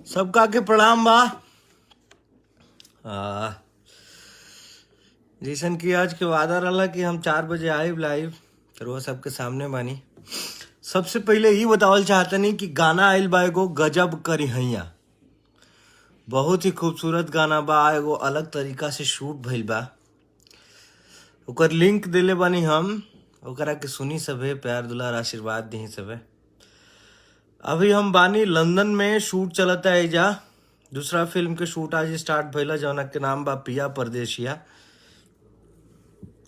सबका के प्रणाम बा। जैसन कि आज के वादा रहा कि हम 4 बजे आइब लाइव, तो वो सबके सामने बानी। सबसे पहले ही बतावल चाहतनी कि गाना आइल बा एगो गजब करी हैया। बहुत ही खूबसूरत गाना बा, एगो अलग तरीका से शूट भइल बा। ओकर लिंक देले बानी हम, ओकरा के सुनी सबे, प्यार दुलार आशीर्वाद दी सबे। अभी हम बानी लंदन में, शूट चलता है एजा। दूसरा फिल्म के शूट आज स्टार्ट भइला, जौना के नाम बा पिया परदेसिया।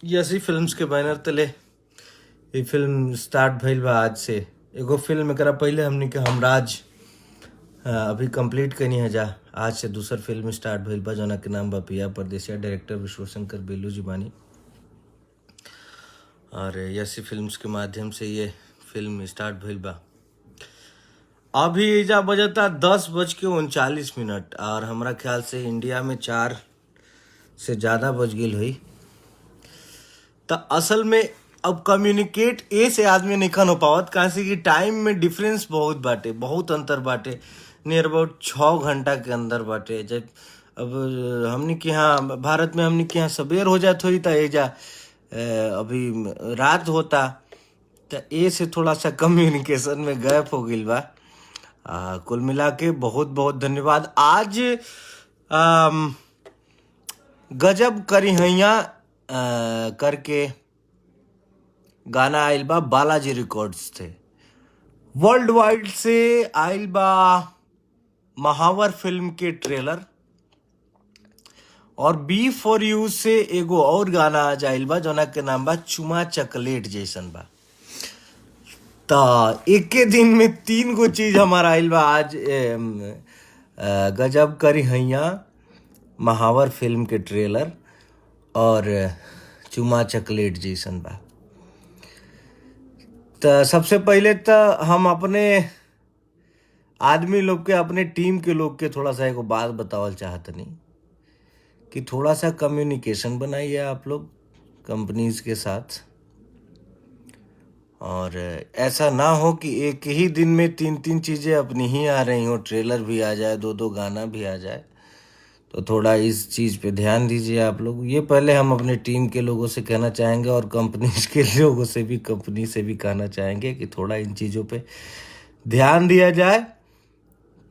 यसी फिल्म्स के बैनर तले ये फिल्म स्टार्ट भइल बा आज से। एगो फिल्म एकरा पहले हमनी के हमराज अभी कंप्लीट कनी है जा। आज से दूसर फिल्म स्टार्ट भइल बा, जौना के नाम बा पिया परदेसिया। डायरेक्टर विश्वशंकर बेलू जी बानी, और यसी फिल्म्स के माध्यम से ये फिल्म स्टार्ट भइल बा। अभी एजा बजता 10:39, और हमरा ख्याल से इंडिया में 4 से ज़्यादा बज गई हुई। तो असल में अब कम्युनिकेट ए से आदमी नहीं हो पावत, कहाँ से कि टाइम में डिफरेंस बहुत बाटे, बहुत अंतर बाटे। नियर अबाउट 6 घंटा के अंदर बाटे। जब अब हमनी के यहाँ भारत में हमनी के यहाँ सवेर हो जात हुई, तो एजा अभी रात होता। तो ए से थोड़ा सा कम्युनिकेशन में गैप हो गई बा। कुल मिला के बहुत बहुत धन्यवाद। आज गजब करी हैया करके गाना आइल बा, बालाजी रिकॉर्ड्स थे। वर्ल्ड वाइड से आइल बा महावर फिल्म के ट्रेलर, और बी फॉर यू से एगो और गाना आज आइल बा, जोना के नाम बा चुमा चकलेट जैसन बा। तो एक के दिन में 3 गो चीज हमारा आइल बा आज। गजब करी हैया, महावर फिल्म के ट्रेलर, और चुमा चकलेट जैसन बा। तो सबसे पहले तो हम अपने आदमी लोग के, अपने टीम के लोग के थोड़ा सा एगो बात बतावल चाहतनी कि थोड़ा सा कम्युनिकेशन बनाइए आप लोग कंपनीज के साथ। और ऐसा ना हो कि एक ही दिन में 3 चीज़ें अपनी ही आ रही हो, ट्रेलर भी आ जाए, 2 गाना भी आ जाए। तो थोड़ा इस चीज़ पे ध्यान दीजिए आप लोग। ये पहले हम अपने टीम के लोगों से कहना चाहेंगे, और कंपनीज के लोगों से भी, कंपनी से भी कहना चाहेंगे कि थोड़ा इन चीज़ों पे ध्यान दिया जाए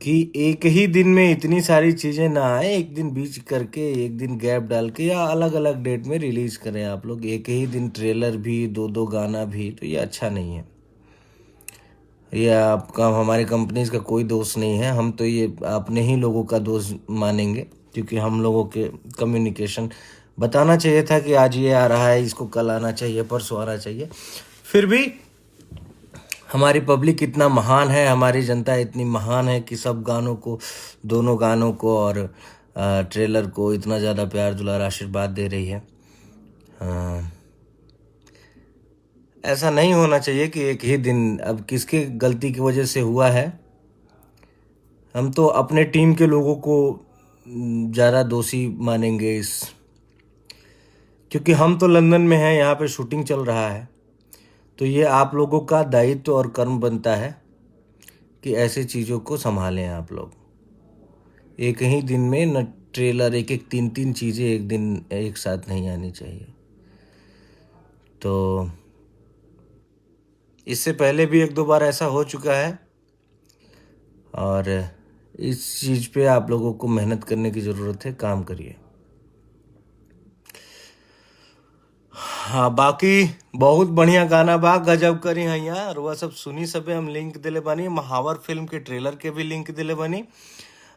कि एक ही दिन में इतनी सारी चीज़ें ना आए। एक दिन बीच करके, एक दिन गैप डाल के, या अलग अलग डेट में रिलीज़ करें आप लोग। एक ही दिन ट्रेलर भी, 2 गाना भी, तो ये अच्छा नहीं है। ये आपका, हमारी कंपनीज का कोई दोष नहीं है। हम तो ये अपने ही लोगों का दोष मानेंगे, क्योंकि हम लोगों के कम्युनिकेशन बताना चाहिए था कि आज ये आ रहा है, इसको कल आना चाहिए, परसों आना चाहिए। फिर भी हमारी पब्लिक इतना महान है, हमारी जनता इतनी महान है कि सब गानों को, दोनों गानों को और ट्रेलर को इतना ज़्यादा प्यार दुलार आशीर्वाद दे रही है। ऐसा नहीं होना चाहिए कि एक ही दिन, अब किसके गलती की वजह से हुआ है। हम तो अपने टीम के लोगों को ज़्यादा दोषी मानेंगे इस, क्योंकि हम तो लंदन में हैं, यहाँ पे शूटिंग चल रहा है। तो ये आप लोगों का दायित्व और कर्म बनता है कि ऐसे चीज़ों को संभालें आप लोग। एक ही दिन में न ट्रेलर, एक 3 चीज़ें एक दिन एक साथ नहीं आनी चाहिए। तो इससे पहले भी 1-2 बार ऐसा हो चुका है, और इस चीज़ पे आप लोगों को मेहनत करने की ज़रूरत है, काम करिए। हाँ, बाकी बहुत बढ़िया गाना बा, गजब करी हैया, और वह सब सुनी सबे। हम लिंक दिले बानी, महावर फिल्म के ट्रेलर के भी लिंक दिले बानी,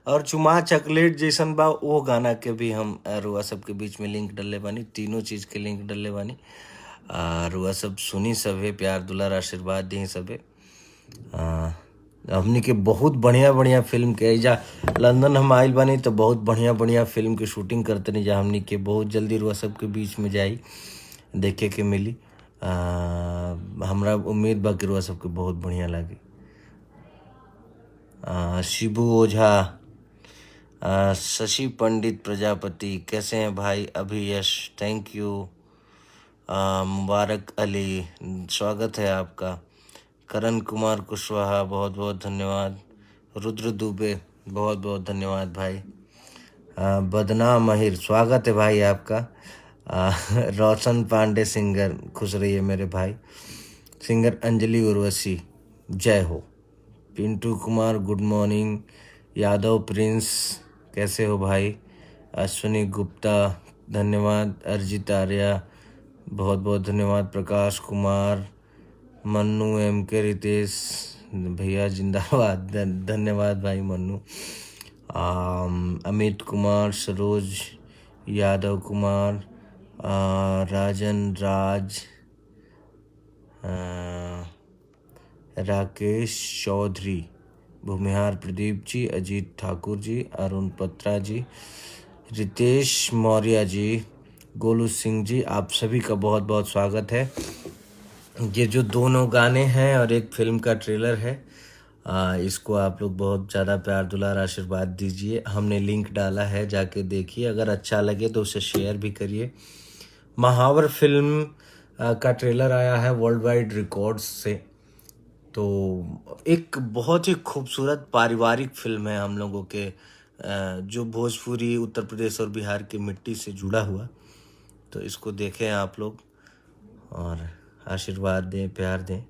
और चुमा चकलेट जैसन बा वो गाना के भी हम रुआ सब के बीच में लिंक डलले बानी। तीनों चीज़ के लिंक डलले बानी, रुआ सब सुनी सबे, प्यार दुलार आशीर्वाद दी सबे। हमनी के बहुत बढ़िया बढ़िया फिल्म के, जा लंदन हम आइल बानी तो बहुत बढ़िया बढ़िया फिल्म के शूटिंग करते नहीं जा। हमनी के बहुत जल्दी रुआ सब के बीच में जाई, देखे के मिली। हमरा उम्मीद बा कि रुआ सबके बहुत बढ़िया लगी। शिबू ओझा, शशि पंडित प्रजापति, कैसे हैं भाई? अभी यश, थैंक यू। मुबारक अली, स्वागत है आपका। करण कुमार कुशवाहा, बहुत बहुत धन्यवाद। रुद्र दुबे, बहुत बहुत धन्यवाद भाई। बदनाम महिर, स्वागत है भाई आपका। रोशन पांडे सिंगर, खुश रहिए मेरे भाई। सिंगर अंजलि उर्वशी, जय हो। Pintu Kumar, good morning. Yadav Prince, कैसे हो भाई। अश्विनी गुप्ता, धन्यवाद। अरिजीत आर्या, बहुत बहुत धन्यवाद। प्रकाश कुमार, मन्नू एम के, रितेश भैया जिंदाबाद, धन्यवाद भाई मन्नू। अमित कुमार, सरोज यादव कुमार, राजन राज, राकेश चौधरी, भूमिहार प्रदीप जी, अजीत ठाकुर जी, अरुण पत्रा जी, रितेश मौर्य जी, गोलू सिंह जी, आप सभी का बहुत बहुत स्वागत है। ये जो दोनों गाने हैं और एक फिल्म का ट्रेलर है, इसको आप लोग बहुत ज़्यादा प्यार दुलार आशीर्वाद दीजिए। हमने लिंक डाला है, जाके देखिए। अगर अच्छा लगे तो उसे शेयर भी करिए। महावर फिल्म का ट्रेलर आया है वर्ल्ड वाइड रिकॉर्ड्स से। तो एक बहुत ही खूबसूरत पारिवारिक फिल्म है हम लोगों के, जो भोजपुरी, उत्तर प्रदेश और बिहार की मिट्टी से जुड़ा हुआ। तो इसको देखें आप लोग और आशीर्वाद दें, प्यार दें।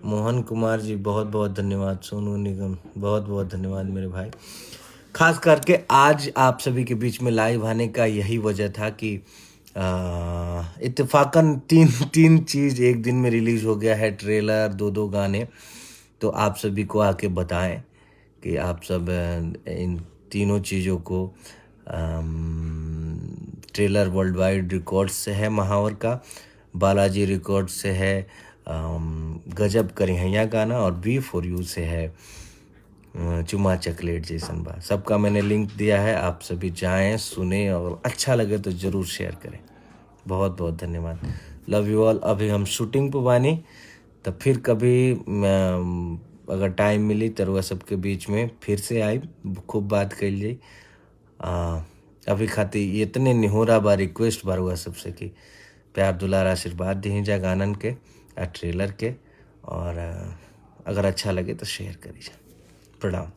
मोहन कुमार जी, बहुत बहुत धन्यवाद। सोनू निगम, बहुत बहुत धन्यवाद मेरे भाई। खास करके आज आप सभी के बीच में लाइव आने का यही वजह था कि इत्तेफाकन तीन चीज एक दिन में रिलीज हो गया है, ट्रेलर, दो गाने। तो आप सभी को आके बताएं कि आप सब इन तीनों चीज़ों को, ट्रेलर वर्ल्ड वाइड रिकॉर्ड्स से है महावर का, बालाजी रिकॉर्ड्स से है गजब करिहैया गाना, और B4U से है चुमा चकलेट जैसन बा। सबका मैंने लिंक दिया है, आप सभी जाएं, सुने और अच्छा लगे तो ज़रूर शेयर करें। बहुत बहुत धन्यवाद, लव यू ऑल। अभी हम शूटिंग पे बानी, तो फिर कभी अगर टाइम मिली तो वह सबके बीच में फिर से आई, खूब बात कर ली। अभी खातिर इतने निहोरा बा, रिक्वेस्ट बार हुआ सबसे कि प्यार दुलार आशीर्वाद दी जा गानन के, ट्रेलर के, और अगर अच्छा लगे तो शेयर करी जा। प्रणाम।